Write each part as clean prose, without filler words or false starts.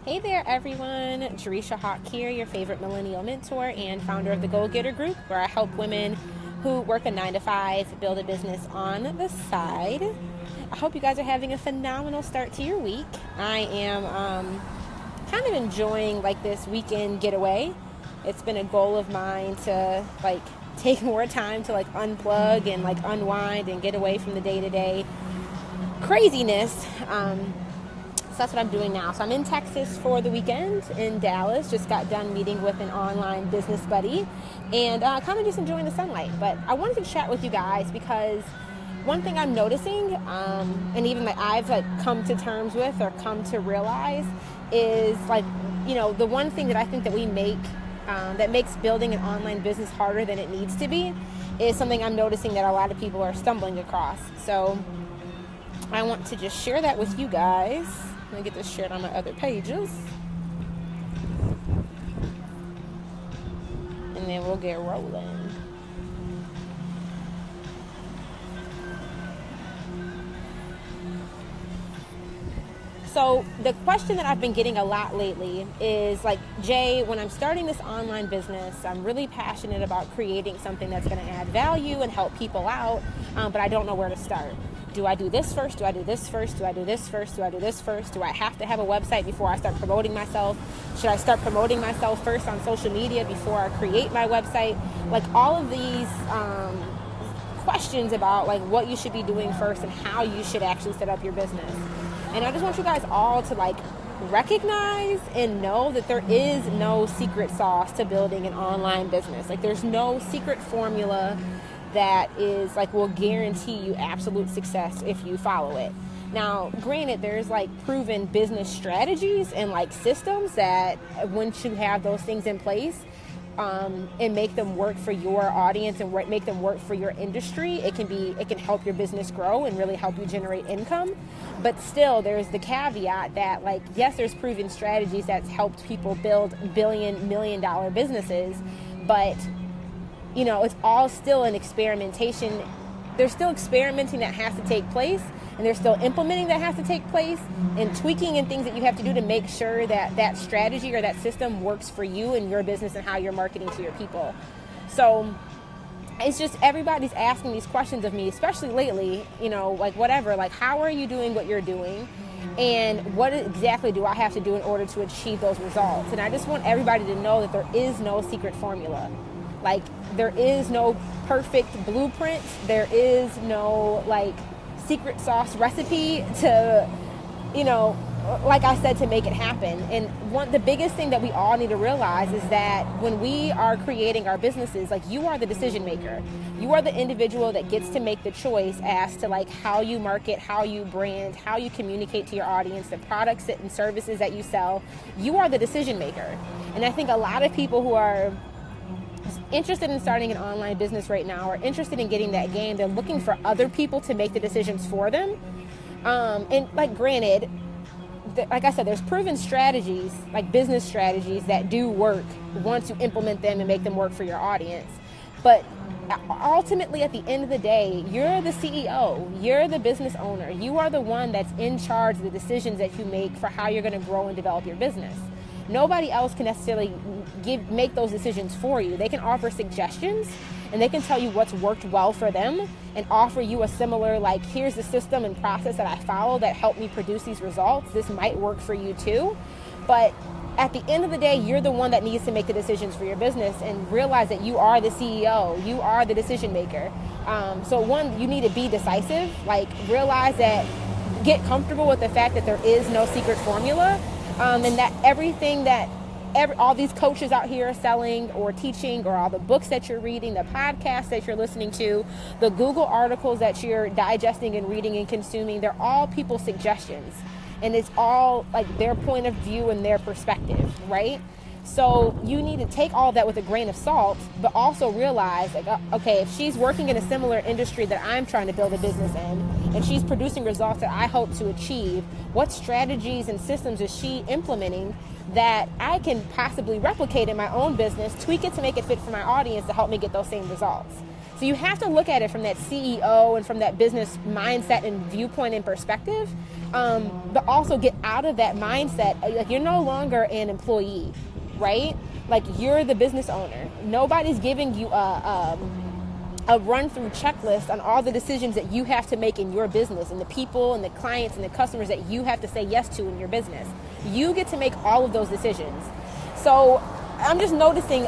Hey there, everyone. Jereshia here, your favorite millennial mentor and founder of the Goal Getter Group, where I help women who work a 9-to-5 build a business on the side. I hope you guys are having a phenomenal start to your week. I am kind of enjoying this weekend getaway. It's been a goal of mine to take more time to unplug and unwind and get away from the day-to-day craziness. So that's what I'm doing now. So I'm in Texas for the weekend in Dallas. Just got done meeting with an online business buddy and kind of just enjoying the sunlight. But I wanted to chat with you guys because one thing I'm noticing, and even I've come to terms with or come to realize is the one thing that I think that we make that makes building an online business harder than it needs to be is something I'm noticing that a lot of people are stumbling across. So I want to just share that with you guys. Let me get this shared on my other pages. And then we'll get rolling. So the question that I've been getting a lot lately is Jay, when I'm starting this online business, I'm really passionate about creating something that's going to add value and help people out, but I don't know where to start. Do I do this first? Do I do this first? Do I do this first? Do I do this first? Do I have to have a website before I start promoting myself? Should I start promoting myself first on social media before I create my website? All of these questions about what you should be doing first and how you should actually set up your business. And I just want you guys all to recognize and know that there is no secret sauce to building an online business. There's no secret formula that is will guarantee you absolute success if you follow it. Now, granted, there's proven business strategies and systems that once you have those things in place and make them work for your audience and make them work for your industry, it can help your business grow and really help you generate income. But still, there's the caveat that yes, there's proven strategies that's helped people build million-dollar businesses, but it's all still an experimentation. There's still experimenting that has to take place, and there's still implementing that has to take place, and tweaking and things that you have to do to make sure that that strategy or that system works for you and your business and how you're marketing to your people. So it's just everybody's asking these questions of me, especially lately, how are you doing what you're doing? And what exactly do I have to do in order to achieve those results? And I just want everybody to know that there is no secret formula. There is no perfect blueprint. There is no secret sauce recipe to, I said, to make it happen. And the biggest thing that we all need to realize is that when we are creating our businesses, you are the decision maker. You are the individual that gets to make the choice as to how you market, how you brand, how you communicate to your audience, the products and services that you sell. You are the decision maker. And I think a lot of people who are interested in starting an online business right now or interested in getting that game, they're looking for other people to make the decisions for them. And granted, I said, there's proven strategies, business strategies that do work once you implement them and make them work for your audience. But ultimately, at the end of the day, you're the CEO, you're the business owner. You are the one that's in charge of the decisions that you make for how you're going to grow and develop your business. Nobody else can necessarily make those decisions for you. They can offer suggestions and they can tell you what's worked well for them and offer you a similar, here's the system and process that I follow that helped me produce these results. This might work for you too. But at the end of the day, you're the one that needs to make the decisions for your business and realize that you are the CEO. You are the decision maker. So one, you need to be decisive. Realize that, get comfortable with the fact that there is no secret formula. And that everything that all these coaches out here are selling or teaching, or all the books that you're reading, the podcasts that you're listening to, the Google articles that you're digesting and reading and consuming, they're all people's suggestions. And it's all their point of view and their perspective, right? So you need to take all that with a grain of salt, but also realize, okay, if she's working in a similar industry that I'm trying to build a business in, and she's producing results that I hope to achieve, what strategies and systems is she implementing that I can possibly replicate in my own business, tweak it to make it fit for my audience to help me get those same results? So you have to look at it from that CEO and from that business mindset and viewpoint and perspective, but also get out of that mindset. Like, you're no longer an employee, right? Like, you're the business owner. Nobody's giving you a run-through checklist on all the decisions that you have to make in your business, and the people and the clients and the customers that you have to say yes to in your business. You get to make all of those decisions. So I'm just noticing,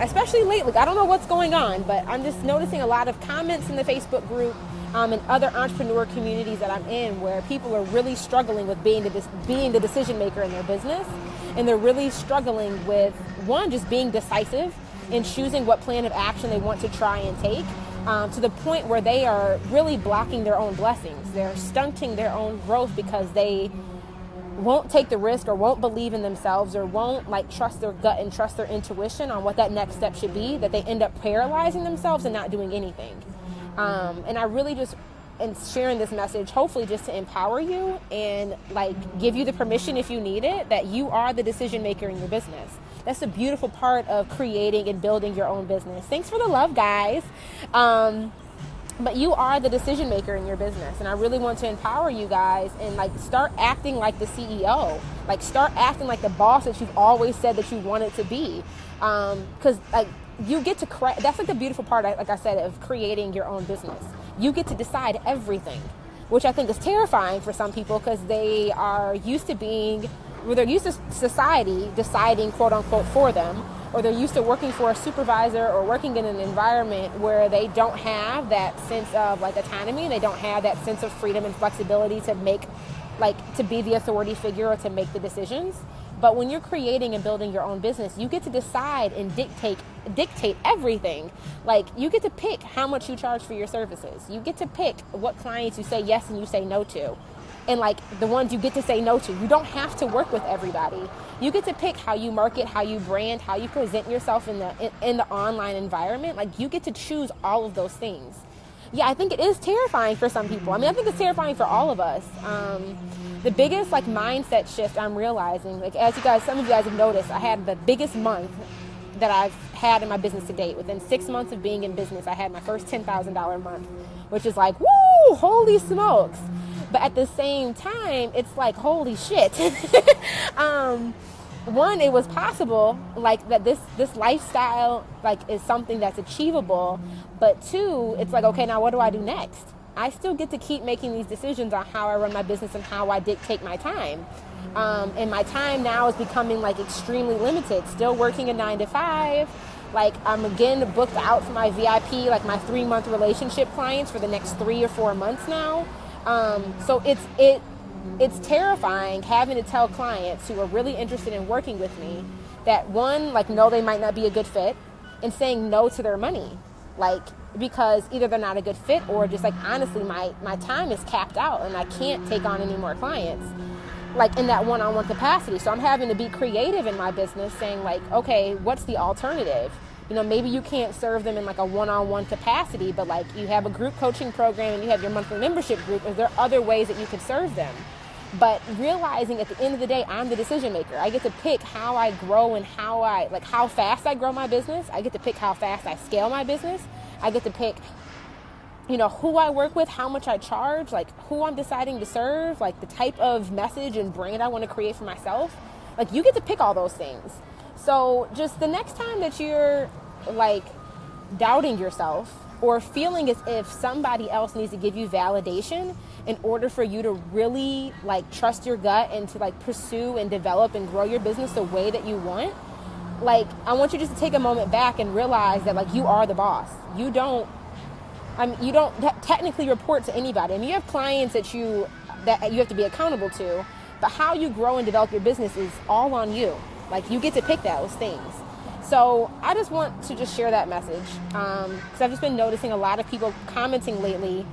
especially lately, I don't know what's going on, but I'm just noticing a lot of comments in the Facebook group and other entrepreneur communities that I'm in, where people are really struggling with being the decision maker in their business. And they're really struggling with, one, just being decisive and choosing what plan of action they want to try and take, to the point where they are really blocking their own blessings. They're stunting their own growth because they won't take the risk, or won't believe in themselves, or won't trust their gut and trust their intuition on what that next step should be, that they end up paralyzing themselves and not doing anything. And I really just am sharing this message, hopefully just to empower you and give you the permission, if you need it, that you are the decision maker in your business. That's the beautiful part of creating and building your own business. Thanks for the love, guys. But you are the decision maker in your business. And I really want to empower you guys and start acting like the CEO. Start acting like the boss that you've always said that you wanted to be. Because you get to that's the beautiful part, like I said, of creating your own business. You get to decide everything, which I think is terrifying for some people, because they are used to they're used to society deciding, quote unquote, for them, or they're used to working for a supervisor or working in an environment where they don't have that sense of autonomy. They don't have that sense of freedom and flexibility to make, to be the authority figure or to make the decisions. But when you're creating and building your own business, you get to decide and dictate everything. You get to pick how much you charge for your services. You get to pick what clients you say yes and you say no to. And the ones you get to say no to. You don't have to work with everybody. You get to pick how you market, how you brand, how you present yourself in the online environment. You get to choose all of those things. Yeah, I think it is terrifying for some people. I think it's terrifying for all of us. The biggest mindset shift I'm realizing, as some of you guys have noticed, I had the biggest month that I've had in my business to date. Within 6 months of being in business, I had my first $10,000 month, which is woo, holy smokes. But at the same time, it's holy shit. One, it was possible, that this lifestyle, is something that's achievable. But two, it's okay, now what do I do next? I still get to keep making these decisions on how I run my business and how I dictate my time. And my time now is becoming extremely limited. Still working a 9 to 5. I'm again booked out for my VIP, my 3-month relationship clients for the next 3 or 4 months now. So it's terrifying having to tell clients who are really interested in working with me that, one, no, they might not be a good fit, and saying no to their money, because either they're not a good fit, or just honestly, my time is capped out and I can't take on any more clients, in that one-on-one capacity. So I'm having to be creative in my business, saying okay, what's the alternative? Maybe you can't serve them in a one-on-one capacity, but you have a group coaching program and you have your monthly membership group. Is there other ways that you could serve them? But realizing at the end of the day, I'm the decision maker. I get to pick how I grow and how fast I grow my business. I get to pick how fast I scale my business. I get to pick, who I work with, how much I charge, who I'm deciding to serve, the type of message and brand I want to create for myself. You get to pick all those things. So just the next time that you're doubting yourself or feeling as if somebody else needs to give you validation in order for you to really trust your gut and to pursue and develop and grow your business the way that you want, I want you just to take a moment back and realize that you are the boss. You don't technically report to anybody. You have clients that you have to be accountable to, but how you grow and develop your business is all on you. You get to pick those things. So I just want to just share that message, because I've just been noticing a lot of people commenting lately,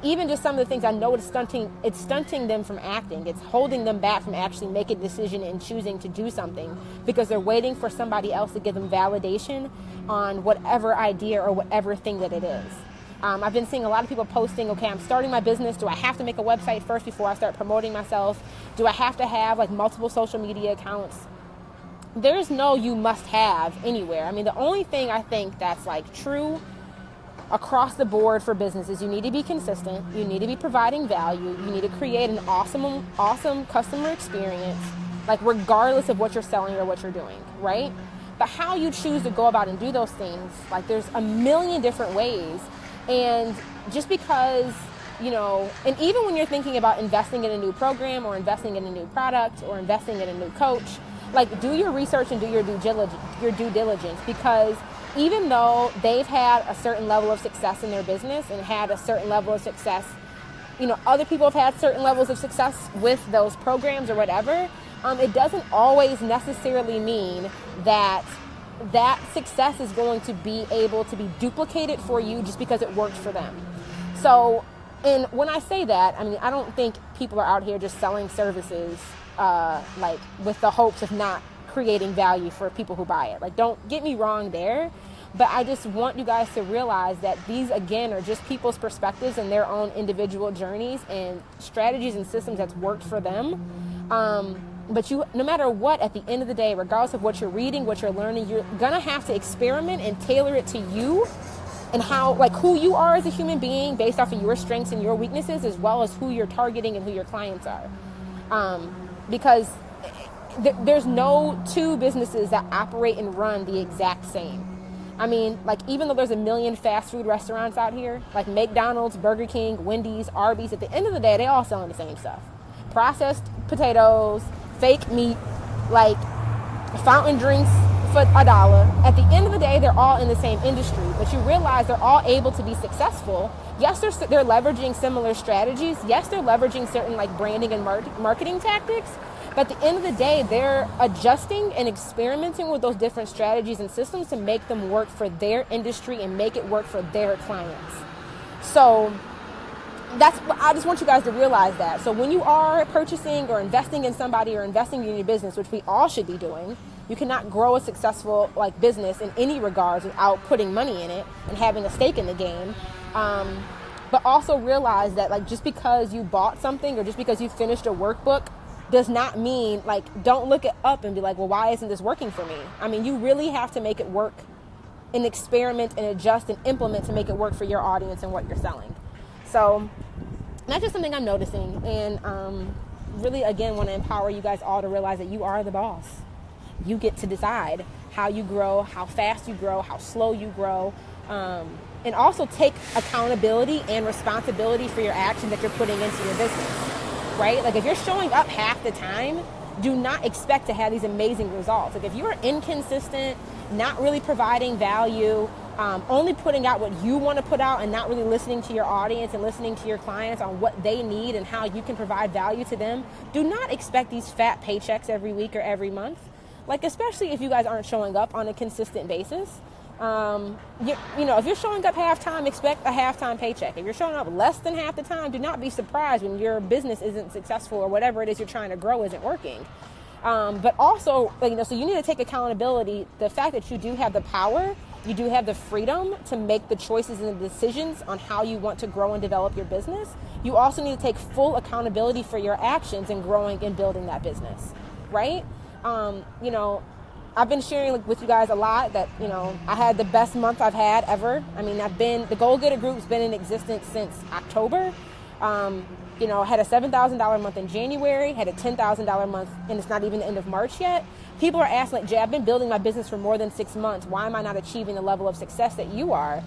even just some of the things I know it's stunting them from acting. It's holding them back from actually making a decision and choosing to do something, because they're waiting for somebody else to give them validation on whatever idea or whatever thing that it is. I've been seeing a lot of people posting, okay, I'm starting my business. Do I have to make a website first before I start promoting myself? Do I have to have multiple social media accounts? There's no you must have anywhere. The only thing I think that's true across the board for businesses. You need to be consistent. You need to be providing value. You need to create an awesome customer experience, like regardless of what you're selling or what you're doing, right? But how you choose to go about and do those things, like there's a million different ways. And just because, and even when you're thinking about investing in a new program or investing in a new product or investing in a new coach, like do your research and do your due diligence, because even though they've had a certain level of success in their business and had a certain level of success, other people have had certain levels of success with those programs or whatever, it doesn't always necessarily mean that that success is going to be able to be duplicated for you just because it worked for them. So, and when I say that, I mean, I don't think people are out here just selling services like with the hopes of not creating value for people who buy it. Like, don't get me wrong there, but I just want you guys to realize that these, again, are just people's perspectives and their own individual journeys and strategies and systems that's worked for them. But no matter what, at the end of the day, regardless of what you're reading, what you're learning, you're gonna have to experiment and tailor it to you and how, like, who you are as a human being based off of your strengths and your weaknesses, as well as who you're targeting and who your clients are. Because there's no two businesses that operate and run the exact same. I mean, like, even though there's a million fast food restaurants out here, like McDonald's, Burger King, Wendy's, Arby's, at the end of the day, they all selling the same stuff. Processed potatoes, fake meat, like fountain drinks for $1. At the end of the day, they're all in the same industry, but you realize they're all able to be successful. Yes, they're leveraging similar strategies. Yes, they're leveraging certain like branding and marketing tactics. But at the end of the day, they're adjusting and experimenting with those different strategies and systems to make them work for their industry and make it work for their clients. So I just want you guys to realize that. So when you are purchasing or investing in somebody or investing in your business, which we all should be doing, you cannot grow a successful like business in any regards without putting money in it and having a stake in the game. But also realize that, like, just because you bought something or just because you finished a workbook does not mean, like, don't look it up and be like, well, why isn't this working for me? I mean, you really have to make it work and experiment and adjust and implement to make it work for your audience and what you're selling. So that's just something I'm noticing, and really, again, want to empower you guys all to realize that you are the boss. You get to decide how you grow, how fast you grow, how slow you grow, and also take accountability and responsibility for your actions that you're putting into your business, right? Like, if you're showing up half the time, do not expect to have these amazing results. Like, if you are inconsistent, not really providing value, only putting out what you want to put out and not really listening to your audience and listening to your clients on what they need and how you can provide value to them, do not expect these fat paychecks every week or every month. Like, especially if you guys aren't showing up on a consistent basis. If you're showing up half-time, expect a half-time paycheck. If you're showing up less than half the time, do not be surprised when your business isn't successful or whatever it is you're trying to grow isn't working. But also, so you need to take accountability. The fact that you do have the power, you do have the freedom to make the choices and the decisions on how you want to grow and develop your business. You also need to take full accountability for your actions in growing and building that business, right? I've been sharing with you guys a lot that, I had the best month I've had ever. I mean, the Goal Getter Group's been in existence since October. Had a $7,000 month in January, had a $10,000 month, and it's not even the end of March yet. People are asking, like, Jay, I've been building my business for more than 6 months. Why am I not achieving the level of success that you are?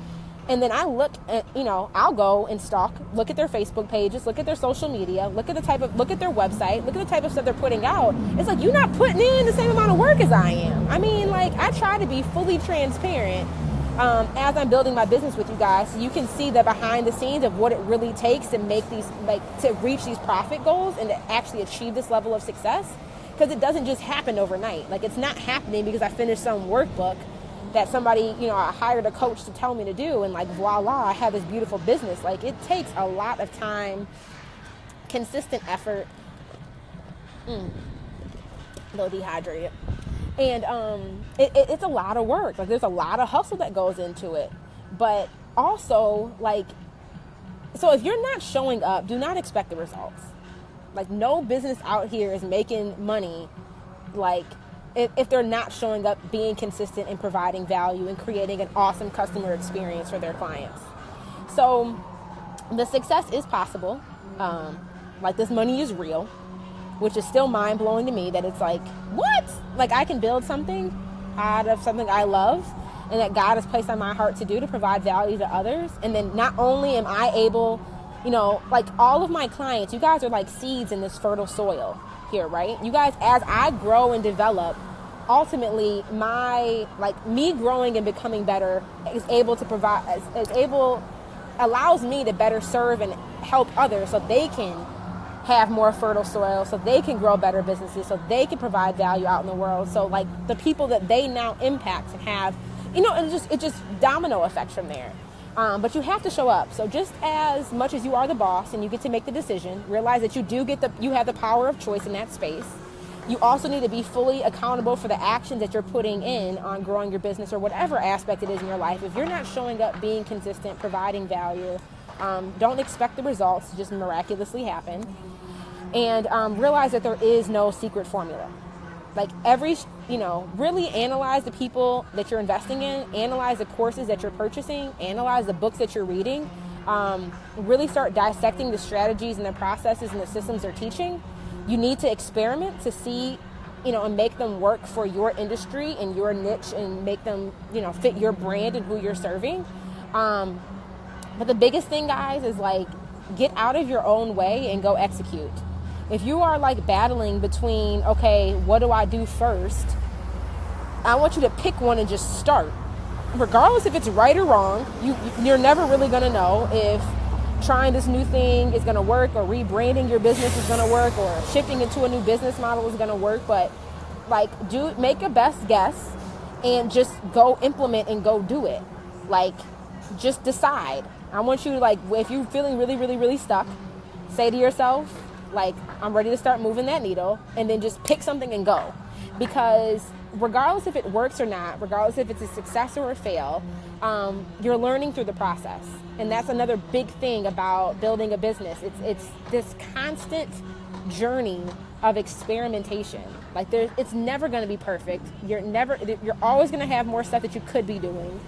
And then I look at, I'll go and stalk, look at their Facebook pages, look at their social media, look at their website, look at the type of stuff they're putting out. It's like, you're not putting in the same amount of work as I am. I mean, like, I try to be fully transparent as I'm building my business with you guys, so you can see the behind the scenes of what it really takes to make these, to reach these profit goals and to actually achieve this level of success. Because it doesn't just happen overnight. Like, it's not happening because I finished some workbook that somebody, I hired a coach to tell me to do, and like, voila, I have this beautiful business. Like, it takes a lot of time, consistent effort, a little dehydrated, and it's a lot of work. Like, there's a lot of hustle that goes into it, but also, like, so if you're not showing up, do not expect the results. Like, no business out here is making money, like, if they're not showing up, being consistent and providing value and creating an awesome customer experience for their clients. So the success is possible. Like, this money is real, which is still mind-blowing to me, that it's like, what? Like, I can build something out of something I love and that God has placed on my heart to do, to provide value to others. And then not only am I able, like, all of my clients, you guys are like seeds in this fertile soil here, right? You guys, as I grow and develop, ultimately me growing and becoming better is able to provide, allows me to better serve and help others so they can have more fertile soil, so they can grow better businesses, so they can provide value out in the world. So like the people that they now impact and have, and it just domino effect from there. But you have to show up. So just as much as you are the boss and you get to make the decision, realize that you have the power of choice in that space. You also need to be fully accountable for the actions that you're putting in on growing your business or whatever aspect it is in your life. If you're not showing up, being consistent, providing value, don't expect the results to just miraculously happen. And realize that there is no secret formula. Like really analyze the people that you're investing in, analyze the courses that you're purchasing, analyze the books that you're reading, really start dissecting the strategies and the processes and the systems they're teaching. You need to experiment to see, and make them work for your industry and your niche and make them, fit your brand and who you're serving. But the biggest thing, guys, is like, get out of your own way and go execute. If you are like battling between, okay, what do I do first? I want you to pick one and just start. Regardless if it's right or wrong, you're never really going to know if trying this new thing is going to work, or rebranding your business is going to work, or shifting into a new business model is going to work. But like, make a best guess and just go implement and go do it. Like, just decide. I want you to, like, if you're feeling really, really, really stuck, say to yourself, like, I'm ready to start moving that needle, and then just pick something and go. Because regardless if it works or not, regardless if it's a success or a fail, you're learning through the process. And that's another big thing about building a business. It's this constant journey of experimentation. Like, it's never going to be perfect. You're always going to have more stuff that you could be doing.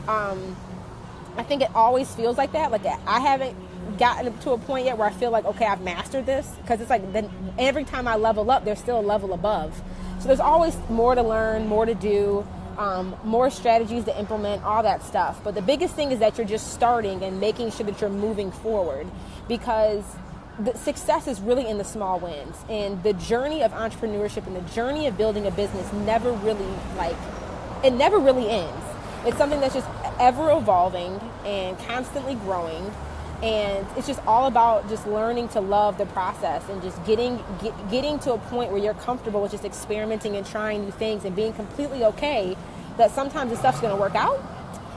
I think it always feels like that. Like, I haven't gotten to a point yet where I feel like, okay, I've mastered this, because it's like, then every time I level up, there's still a level above. So there's always more to learn, more to do, more strategies to implement, all that stuff. But the biggest thing is that you're just starting and making sure that you're moving forward, because the success is really in the small wins. And the journey of entrepreneurship and the journey of building a business never really ends. It's something that's just ever evolving and constantly growing. And it's just all about just learning to love the process and just getting to a point where you're comfortable with just experimenting and trying new things and being completely okay that sometimes the stuff's going to work out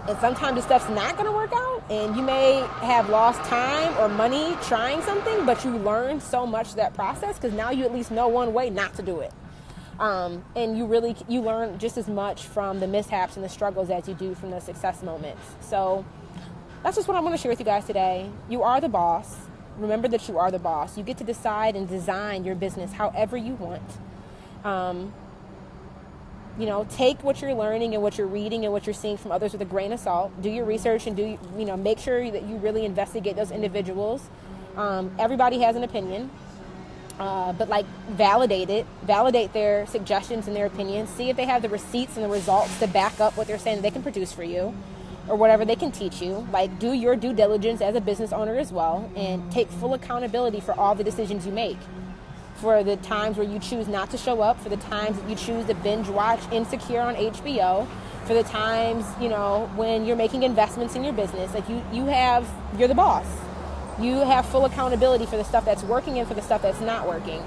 and sometimes the stuff's not going to work out. And you may have lost time or money trying something, but you learned so much of that process, because now you at least know one way not to do it. And you learn just as much from the mishaps and the struggles as you do from the success moments. So that's just what I want to share with you guys today. You are the boss. Remember that you are the boss. You get to decide and design your business however you want. Take what you're learning and what you're reading and what you're seeing from others with a grain of salt. Do your research and make sure that you really investigate those individuals. Everybody has an opinion. But like, validate it, validate their suggestions and their opinions, see if they have the receipts and the results to back up what they're saying that they can produce for you, or whatever they can teach you. Like, do your due diligence as a business owner as well, and take full accountability for all the decisions you make. For the times where you choose not to show up, for the times that you choose to binge watch Insecure on HBO, for the times, when you're making investments in your business. Like, you're the boss. You have full accountability for the stuff that's working and for the stuff that's not working.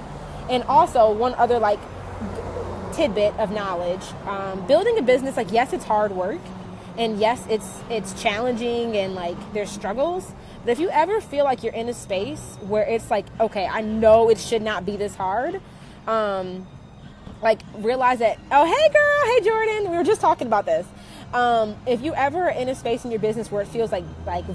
And also, one other like tidbit of knowledge, building a business, like, yes, it's hard work, and yes, it's challenging, and like, there's struggles. But if you ever feel like you're in a space where it's like, okay, I know it should not be this hard, like, realize that, oh, hey girl, hey Jordan, we were just talking about this. If you ever are in a space in your business where it feels like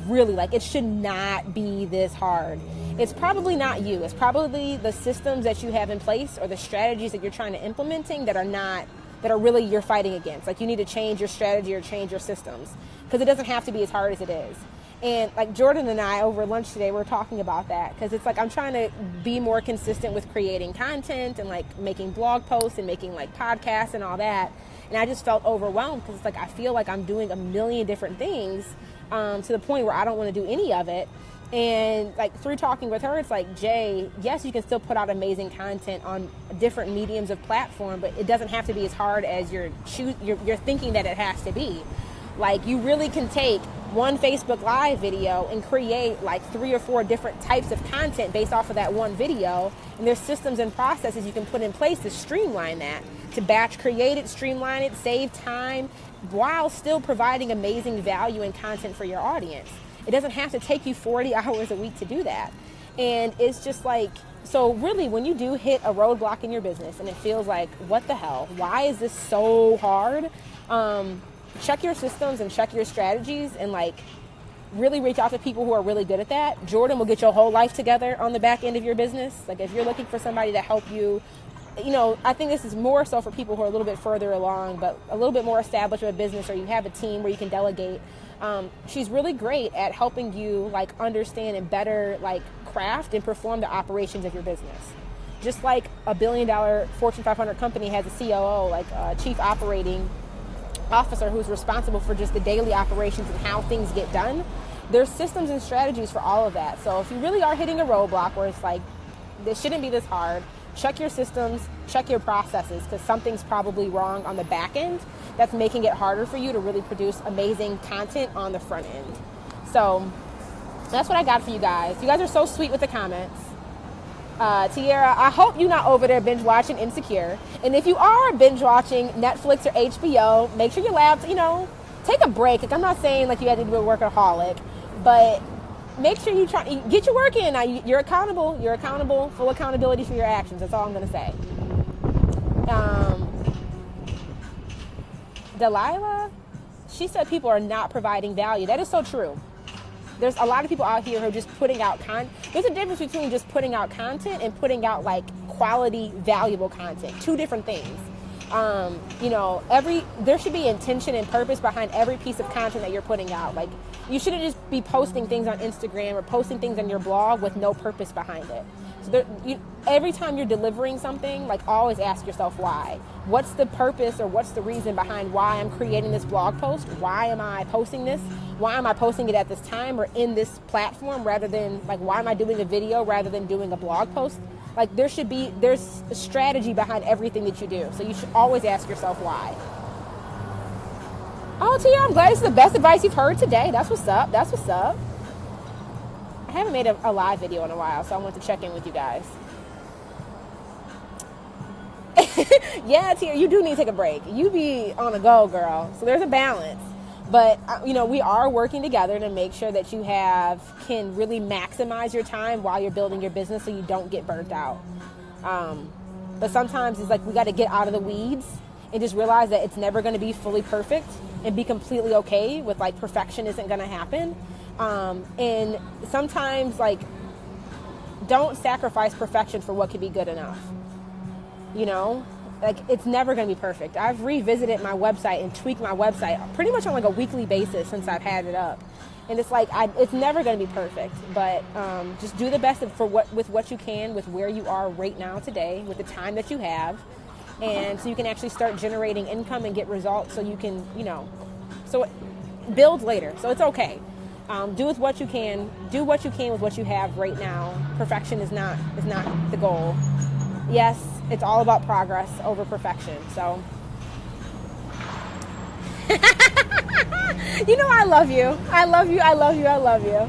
really like it should not be this hard, it's probably not you. It's probably the systems that you have in place or the strategies that you're trying to implementing that are really you're fighting against. Like, you need to change your strategy or change your systems, because it doesn't have to be as hard as it is. And like Jordan and I over lunch today, we're talking about that, because it's like I'm trying to be more consistent with creating content and like making blog posts and making like podcasts and all that. And I just felt overwhelmed, because it's like I feel like I'm doing a million different things to the point where I don't want to do any of it. And like through talking with her, it's like, Jay, yes, you can still put out amazing content on different mediums of platform, but it doesn't have to be as hard as you're thinking that it has to be. Like, you really can take one Facebook Live video and create like 3 or 4 different types of content based off of that one video. And there's systems and processes you can put in place to streamline that, to batch create it, streamline it, save time, while still providing amazing value and content for your audience. It doesn't have to take you 40 hours a week to do that. And it's just like, so really when you do hit a roadblock in your business and it feels like, what the hell? Why is this so hard? Check your systems and check your strategies, and like really reach out to people who are really good at that. Jordan will get your whole life together on the back end of your business. Like if you're looking for somebody to help you, I think this is more so for people who are a little bit further along, but a little bit more established with a business, or you have a team where you can delegate. She's really great at helping you like understand and better like craft and perform the operations of your business. Just like a $1 billion Fortune 500 company has a COO, like a chief operating officer, who's responsible for just the daily operations and how things get done. There's systems and strategies for all of that. So if you really are hitting a roadblock where it's like, this shouldn't be this hard, check your systems, check your processes, because something's probably wrong on the back end that's making it harder for you to really produce amazing content on the front end. So that's what I got for you guys. You guys are so sweet with the comments. Tiara, I hope you're not over there binge watching Insecure. And if you are binge watching Netflix or HBO, make sure your labs, take a break. Like, I'm not saying like you have to be a workaholic, but make sure you get your work in. Now, you're accountable. You're accountable. Full accountability for your actions. That's all I'm going to say. Delilah, she said people are not providing value. That is so true. There's a lot of people out here who are just putting out content. There's a difference between just putting out content and putting out like quality, valuable content. 2 different things. There should be intention and purpose behind every piece of content that you're putting out. Like, you shouldn't just be posting things on Instagram or posting things on your blog with no purpose behind it. So every time you're delivering something, like, always ask yourself why. What's the purpose or what's the reason behind why I'm creating this blog post? Why am I posting this? Why am I posting it at this time or in this platform rather than, like, why am I doing a video rather than doing a blog post? Like, there's a strategy behind everything that you do. So you should always ask yourself why. Oh, Tia, I'm glad this is the best advice you've heard today. That's what's up. That's what's up. I haven't made a live video in a while, so I want to check in with you guys. Yeah, Tia, you do need to take a break. You be on the go, girl. So there's a balance. But, we are working together to make sure that you can really maximize your time while you're building your business so you don't get burnt out. But sometimes it's like we got to get out of the weeds and just realize that it's never going to be fully perfect, and be completely okay with like perfection isn't going to happen. And sometimes like don't sacrifice perfection for what could be good enough. Like, it's never going to be perfect. I've revisited my website and tweaked my website pretty much on like a weekly basis since I've had it up. And it's like, it's never going to be perfect, but just do the best with what you can, with where you are right now today, with the time that you have. And so you can actually start generating income and get results so you can, so build later. So it's okay. Do with what you can. Do what you can with what you have right now. Perfection is not the goal. Yes, it's all about progress over perfection. So, I love you. I love you. I love you. I love you.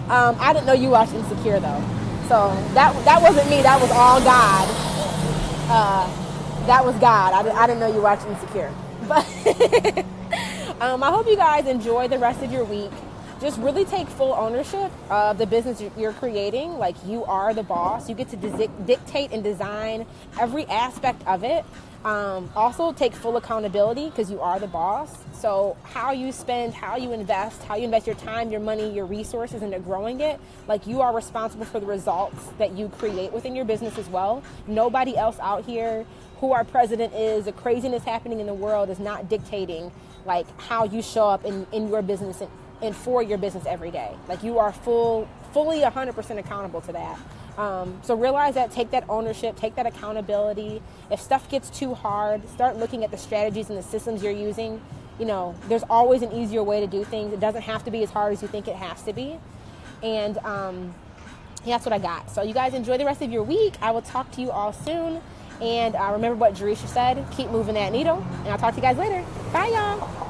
I didn't know you watched Insecure though. So that wasn't me. That was all God. That was God. I didn't know you watched Insecure. But I hope you guys enjoy the rest of your week. Just really take full ownership of the business you're creating. Like, you are the boss. You get to dictate and design every aspect of it. Also, take full accountability because you are the boss. So how you spend, how you invest your time, your money, your resources into growing it, like, you are responsible for the results that you create within your business as well. Nobody else out here, who our president is, the craziness happening in the world is not dictating like how you show up in your business and for your business every day. Like, you are fully 100% accountable to that. So realize that, take that ownership, take that accountability. If stuff gets too hard, start looking at the strategies and the systems you're using. You know, there's always an easier way to do things. It doesn't have to be as hard as you think it has to be. And that's what I got. So you guys enjoy the rest of your week. I will talk to you all soon. And remember what Jereshia said, keep moving that needle. And I'll talk to you guys later. Bye, y'all.